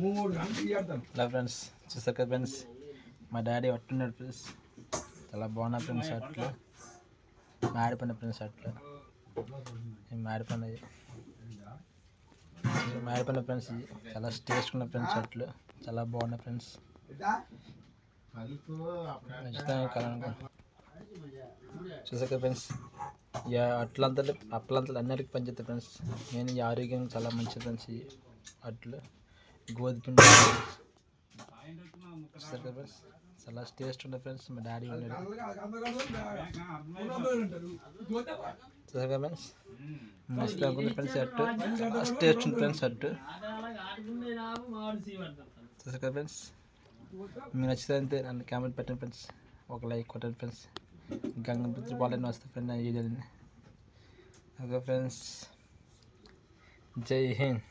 Hello friends, చూసారు కదా friends, మా డాడీ పట్టున్నాడు ఫ్రెండ్స్. చాలా బాగున్నా ఫ్రెండ్స్ షర్ట్లు, మాడిపోయిన ఫ్రెండ్స్ షర్ట్లు, మాడిపోయినాయి మాడిపోయిన ఫ్రెండ్స్. చాలా టేస్ట్ ఉన్న ఫ్రెండ్స్ షర్ట్లు, చాలా బాగున్నాయి ఫ్రెండ్స్. చూసారు కదా ఫ్రెండ్స్, అట్లంతలు అన్నిటికీ పనిచేస్తాయి ఫ్రెండ్స్. నేను ఈ ఆరోగ్యం చాలా మంచిది ఫ్రెండ్స్. ఈ అట్లు గోధుమ చూసారు కదా ఫ్రెండ్స్, చాలా టేస్ట్ ఉన్నాయి ఫ్రెండ్స్. మా డాడీ ఉన్నాడు చూసారు కదా ఫ్రెండ్స్, మస్తు అనుకుంది ఫ్రెండ్స్. షర్ట్ టేస్ట్ ఉంది ఫ్రెండ్స్. షర్ట్ చూసారు కదా ఫ్రెండ్స్, మీకు నచ్చితే నన్ను కామెంట్ పెట్టండి ఫ్రెండ్స్, ఒక లైక్ కొట్టండి ఫ్రెండ్స్. గంగ బాగాలేని వస్తాయి ఫ్రెండ్స్. ఓకే ఫ్రెండ్స్, జై హింద్.